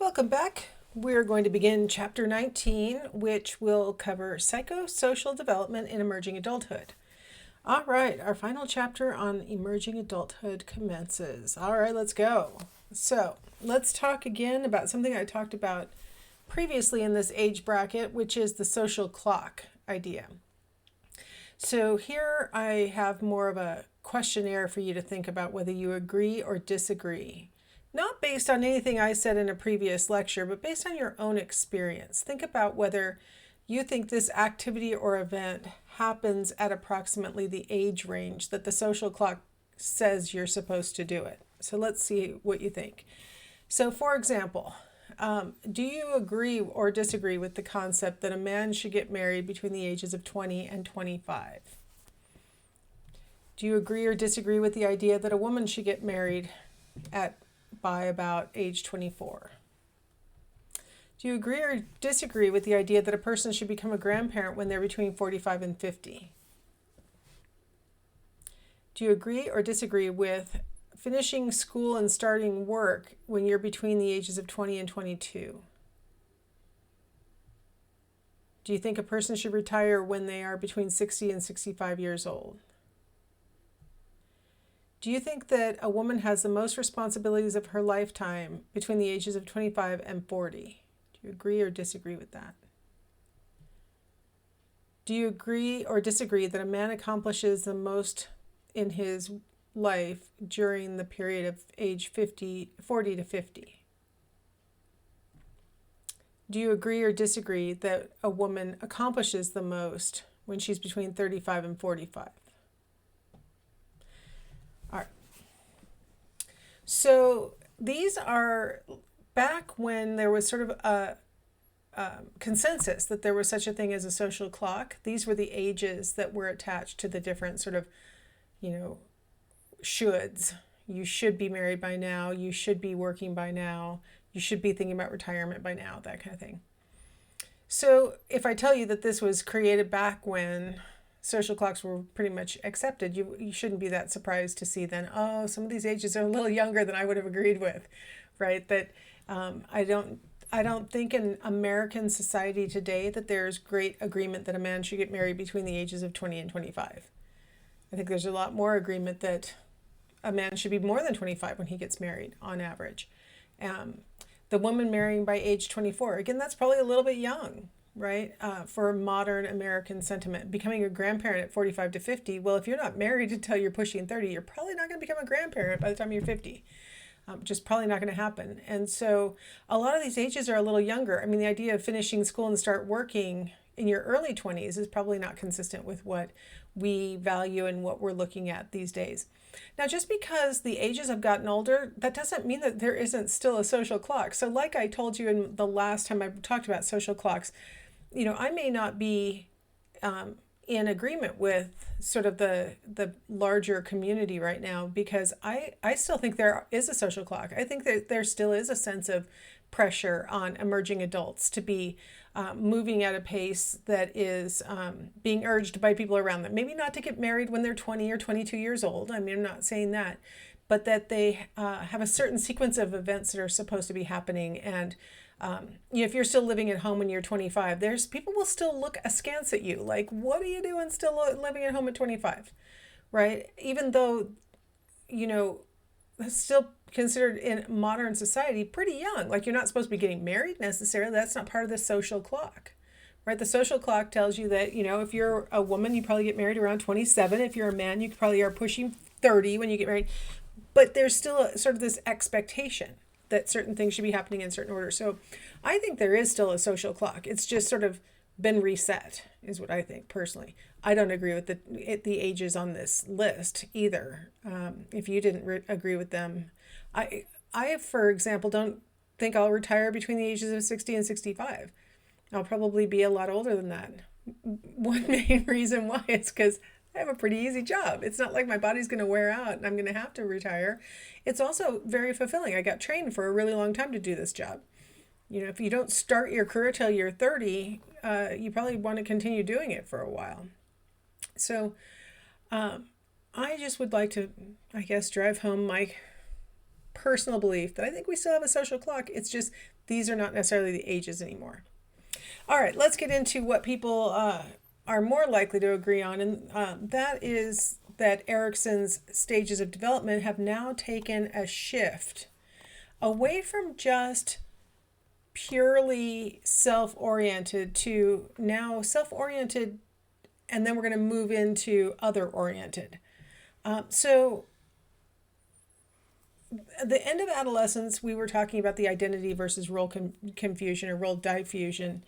Welcome back. We're going to begin chapter 19, which will cover psychosocial development in emerging adulthood. All right, our final chapter on emerging adulthood commences. All right, let's go. So, let's talk again about something I talked about previously in this age bracket, which is the social clock idea. So, here I have more of a questionnaire for you to think about whether you agree or disagree. Not based on anything I said in a previous lecture, but based on your own experience. Think about whether you think this activity or event happens at approximately the age range that the social clock says you're supposed to do it. So let's see what you think. So for example, do you agree or disagree with the concept that a man should get married between the ages of 20 and 25? Do you agree or disagree with the idea that a woman should get married by about age 24? Do you agree or disagree with the idea that a person should become a grandparent when they're between 45 and 50? Do you agree or disagree with finishing school and starting work when you're between the ages of 20 and 22? Do you think a person should retire when they are between 60 and 65 years old? Do you think that a woman has the most responsibilities of her lifetime between the ages of 25 and 40? Do you agree or disagree with that? Do you agree or disagree that a man accomplishes the most in his life during the period of age 40 to 50? Do you agree or disagree that a woman accomplishes the most when she's between 35 and 45? All right. So these are back when there was sort of a consensus that there was such a thing as a social clock. These were the ages that were attached to the different sort of, shoulds. You should be married by now. You should be working by now. You should be thinking about retirement by now, that kind of thing. So if I tell you that this was created back when social clocks were pretty much accepted, you shouldn't be that surprised to see then, oh, some of these ages are a little younger than I would have agreed with, right? That I don't think in American society today that there's great agreement that a man should get married between the ages of 20 and 25. I think there's a lot more agreement that a man should be more than 25 when he gets married on average. The woman marrying by age 24, again, that's probably a little bit young, right? For modern American sentiment. Becoming a grandparent at 45 to 50, well, if you're not married until you're pushing 30, you're probably not going to become a grandparent by the time you're 50. Just probably not going to happen. And so a lot of these ages are a little younger. I mean, the idea of finishing school and start working in your early 20s is probably not consistent with what we value and what we're looking at these days. Now, just because the ages have gotten older, that doesn't mean that there isn't still a social clock. So like I told you in the last time I talked about social clocks, I may not be in agreement with sort of the larger community right now, because I still think there is a social clock. I think that there still is a sense of pressure on emerging adults to be moving at a pace that is being urged by people around them. Maybe not to get married when they're 20 or 22 years old. I mean, I'm not saying that, but that they have a certain sequence of events that are supposed to be happening. And if you're still living at home when you're 25, there's people will still look askance at you. Like, what are you doing still living at home at 25, right? Even though, that's still considered in modern society pretty young. Like, you're not supposed to be getting married necessarily. That's not part of the social clock, right? The social clock tells you that, if you're a woman, you probably get married around 27. If you're a man, you probably are pushing 30 when you get married. But there's still sort of this expectation that certain things should be happening in certain order. So I think there is still a social clock. It's just sort of been reset, is what I think personally. I don't agree with the ages on this list either. If you didn't agree with them, I, for example, don't think I'll retire between the ages of 60 and 65. I'll probably be a lot older than that. One main reason why is because I have a pretty easy job. It's not like my body's going to wear out and I'm going to have to retire. It's also very fulfilling. I got trained for a really long time to do this job. If you don't start your career till you're 30, you probably want to continue doing it for a while. So I just would like to, I guess, drive home my personal belief that I think we still have a social clock. It's just these are not necessarily the ages anymore. All right, let's get into what people are more likely to agree on, and that is that Erikson's stages of development have now taken a shift away from just purely self-oriented to now self-oriented, and then we're going to move into other-oriented. So at the end of adolescence, we were talking about the identity versus role confusion or role diffusion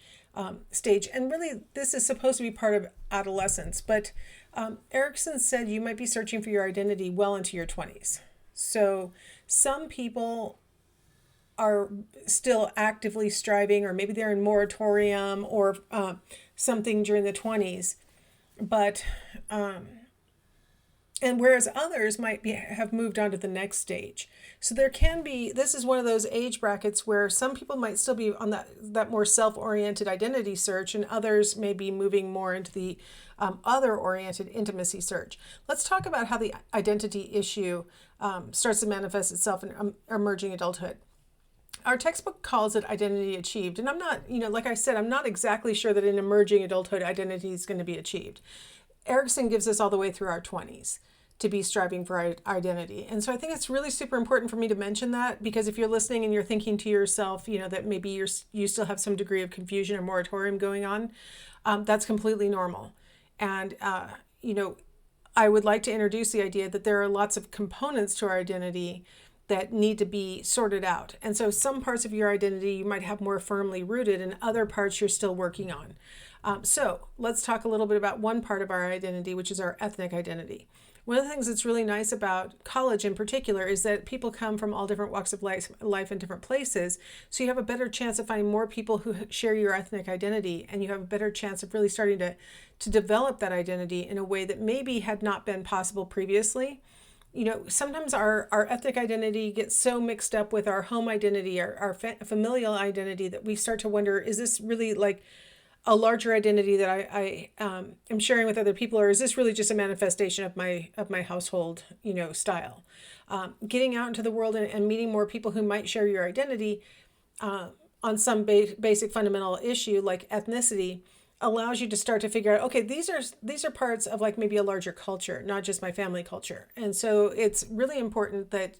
stage. And really, this is supposed to be part of adolescence. But Erikson said you might be searching for your identity well into your 20s. So some people are still actively striving, or maybe they're in moratorium or something during the 20s. But and whereas others might have moved on to the next stage. So there can be, this is one of those age brackets where some people might still be on that more self-oriented identity search, and others may be moving more into the other-oriented intimacy search. Let's talk about how the identity issue starts to manifest itself in emerging adulthood. Our textbook calls it identity achieved. And I'm not, like I said, I'm not exactly sure that in emerging adulthood identity is going to be achieved. Erikson gives us all the way through our 20s to be striving for identity. And so I think it's really super important for me to mention that, because if you're listening and you're thinking to yourself, that maybe you still have some degree of confusion or moratorium going on, that's completely normal. And, I would like to introduce the idea that there are lots of components to our identity that need to be sorted out. And so some parts of your identity you might have more firmly rooted, and other parts you're still working on. So let's talk a little bit about one part of our identity, which is our ethnic identity. One of the things that's really nice about college in particular is that people come from all different walks of life in different places. So you have a better chance of finding more people who share your ethnic identity, and you have a better chance of really starting to develop that identity in a way that maybe had not been possible previously. Sometimes our ethnic identity gets so mixed up with our home identity, our familial identity, that we start to wonder, is this really like a larger identity that I am sharing with other people, or is this really just a manifestation of my household, style? Getting out into the world and meeting more people who might share your identity on some basic fundamental issue like ethnicity allows you to start to figure out, okay, these are parts of like maybe a larger culture, not just my family culture. And so it's really important that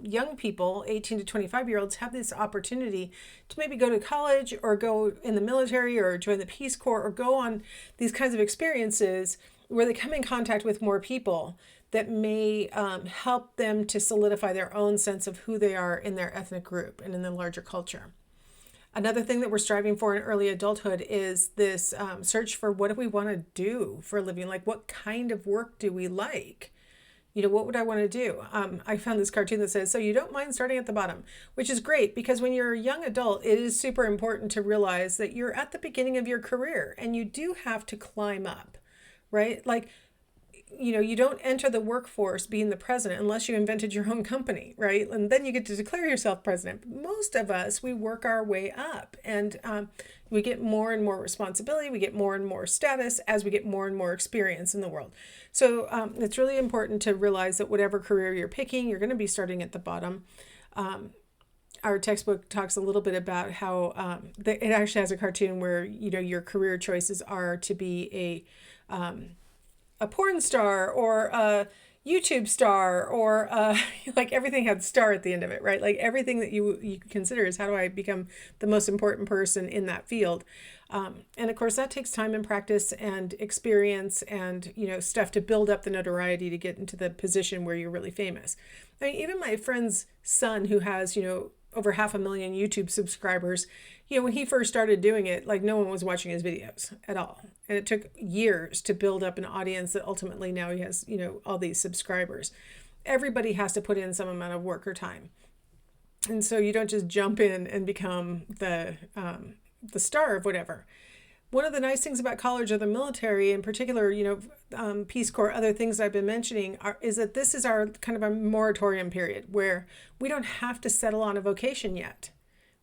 young people, 18 to 25-year-olds, have this opportunity to maybe go to college or go in the military or join the Peace Corps or go on these kinds of experiences where they come in contact with more people that may help them to solidify their own sense of who they are in their ethnic group and in the larger culture. Another thing that we're striving for in early adulthood is this search for what do we want to do for a living? Like, what kind of work do we like? What would I want to do? I found this cartoon that says, so you don't mind starting at the bottom, which is great, because when you're a young adult, it is super important to realize that you're at the beginning of your career and you do have to climb up, right? Like, you don't enter the workforce being the president unless you invented your own company, right? And then you get to declare yourself president. But most of us, we work our way up, and we get more and more responsibility. We get more and more status as we get more and more experience in the world. So it's really important to realize that whatever career you're picking, you're going to be starting at the bottom. Our textbook talks a little bit about how it actually has a cartoon where, your career choices are to be a porn star or a YouTube star, or like everything had star at the end of it, right? Like everything that you consider is, how do I become the most important person in that field? And of course that takes time and practice and experience and, stuff to build up the notoriety to get into the position where you're really famous. I mean, even my friend's son, who has, over 500,000 YouTube subscribers, when he first started doing it, like no one was watching his videos at all. And it took years to build up an audience that ultimately now he has, all these subscribers. Everybody has to put in some amount of work or time. And so you don't just jump in and become the star of whatever. One of the nice things about college or the military in particular, Peace Corps, other things I've been mentioning, is that this is our kind of a moratorium period where we don't have to settle on a vocation yet.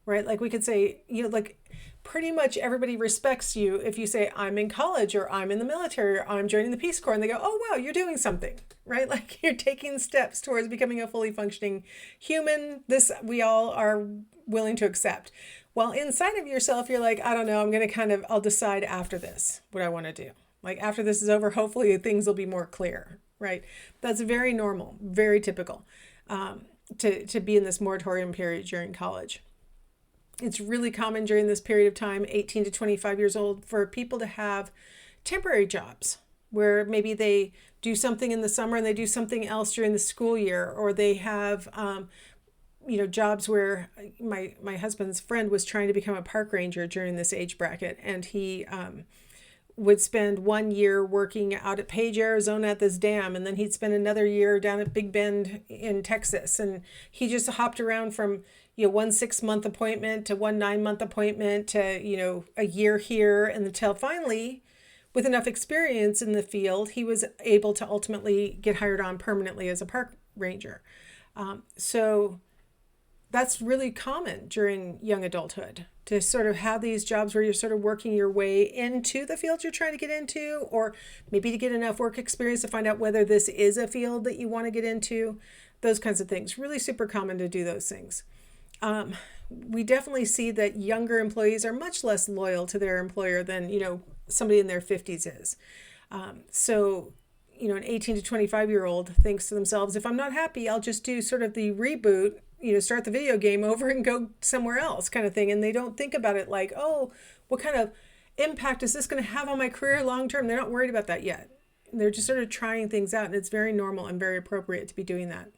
right? Like we could say, like pretty much everybody respects you if you say, I'm in college, or I'm in the military, or I'm joining the Peace Corps. And they go, oh, wow, you're doing something, right? Like you're taking steps towards becoming a fully functioning human. This we all are willing to accept. While inside of yourself, you're like, I don't know, I'll decide after this what I want to do. Like after this is over, hopefully things will be more clear, right? That's very normal, very typical, to be in this moratorium period during college. It's really common during this period of time, 18 to 25 years old, for people to have temporary jobs where maybe they do something in the summer and they do something else during the school year, or they have jobs where my husband's friend was trying to become a park ranger during this age bracket, and he would spend 1 year working out at Page, Arizona at this dam, and then he'd spend another year down at Big Bend in Texas, and he just hopped around from 1 6-month appointment to 1 9-month appointment to a year here, and until finally, with enough experience in the field, he was able to ultimately get hired on permanently as a park ranger. So that's really common during young adulthood, to sort of have these jobs where you're sort of working your way into the field you're trying to get into, or maybe to get enough work experience to find out whether this is a field that you want to get into, those kinds of things. Really super common to do those things. We definitely see that younger employees are much less loyal to their employer than, somebody in their 50s is. So an 18 to 25-year-old thinks to themselves, if I'm not happy, I'll just do sort of the reboot, start the video game over and go somewhere else kind of thing. And they don't think about it like, oh, what kind of impact is this going to have on my career long term? They're not worried about that yet. They're just sort of trying things out, and it's very normal and very appropriate to be doing that.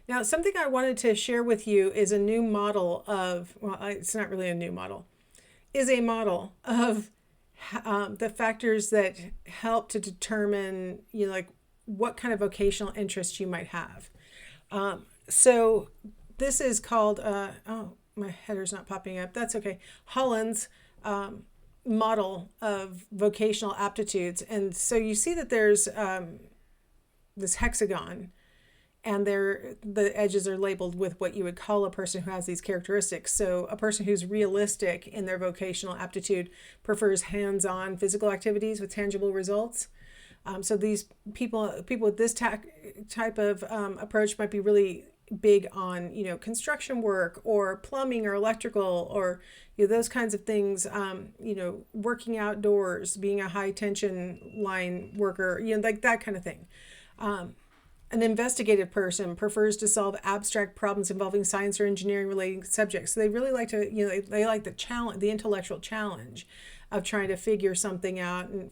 Now, something I wanted to share with you is a new model of, well, it's not really a new model, is a model of the factors that help to determine, like what kind of vocational interest you might have. So this is called, oh, my header's not popping up. That's okay. Holland's model of vocational aptitudes. And so you see that there's this hexagon, and the edges are labeled with what you would call a person who has these characteristics. So a person who's realistic in their vocational aptitude prefers hands-on physical activities with tangible results. So these people with this type of approach might be really big on, construction work or plumbing or electrical, or those kinds of things. Working outdoors, being a high tension line worker, like that kind of thing. An investigative person prefers to solve abstract problems involving science or engineering related subjects. So they really like to, they like the challenge, the intellectual challenge of trying to figure something out and,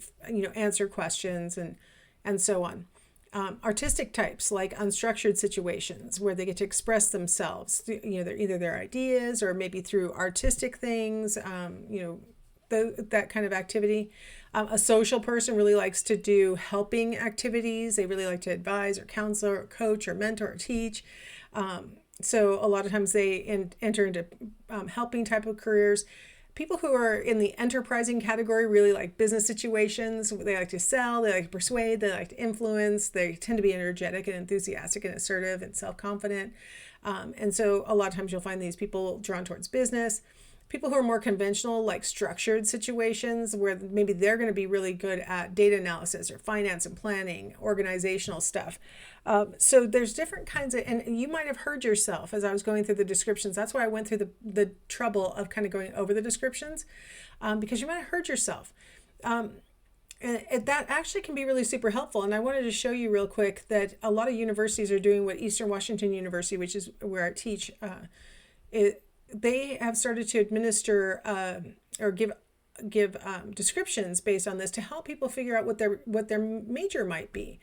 answer questions and so on. Artistic types like unstructured situations where they get to express themselves, either their ideas or maybe through artistic things, that kind of activity. A social person really likes to do helping activities. They really like to advise or counsel or coach or mentor or teach. So a lot of times they enter into helping type of careers. People who are in the enterprising category really like business situations. They like to sell, they like to persuade, they like to influence. They tend to be energetic and enthusiastic and assertive and self-confident. And so a lot of times you'll find these people drawn towards business. People who are more conventional, like structured situations, where maybe they're going to be really good at data analysis or finance and planning, organizational stuff. So there's different kinds of, and you might have heard yourself as I was going through the descriptions. That's why I went through the trouble of kind of going over the descriptions, because you might have heard yourself. And that actually can be really super helpful. And I wanted to show you real quick that a lot of universities are doing what Eastern Washington University, which is where I teach, they have started to administer or give descriptions based on this to help people figure out what their major might be.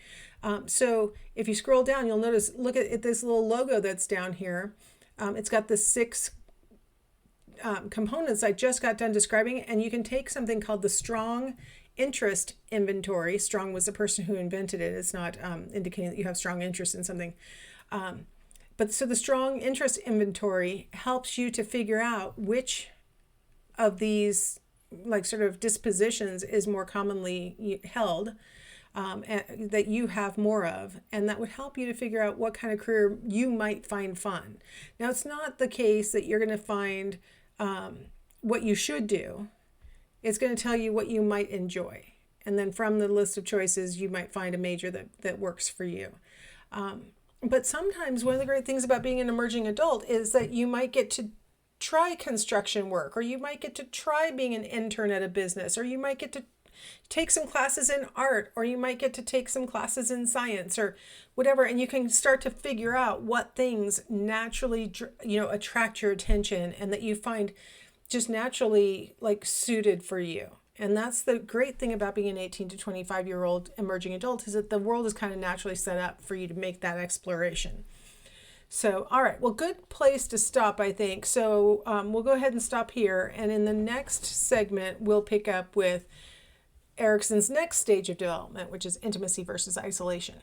So if you scroll down, you'll notice, look at this little logo that's down here. It's got the 6 components I just got done describing, and you can take something called the Strong Interest Inventory. Strong was the person who invented it. It's not indicating that you have strong interest in something. But so the Strong Interest Inventory helps you to figure out which of these like sort of dispositions is more commonly held. that you have more of, and that would help you to figure out what kind of career you might find fun. Now, it's not the case that you're going to find what you should do. It's going to tell you what you might enjoy. And then from the list of choices, you might find a major that works for you. But sometimes one of the great things about being an emerging adult is that you might get to try construction work, or you might get to try being an intern at a business, or you might get to take some classes in art, or you might get to take some classes in science or whatever. And you can start to figure out what things naturally, attract your attention and that you find just naturally like suited for you. And that's the great thing about being an 18 to 25-year-old emerging adult, is that the world is kind of naturally set up for you to make that exploration. So, all right, well, good place to stop, I think. So we'll go ahead and stop here. And in the next segment, we'll pick up with Erickson's next stage of development, which is intimacy versus isolation.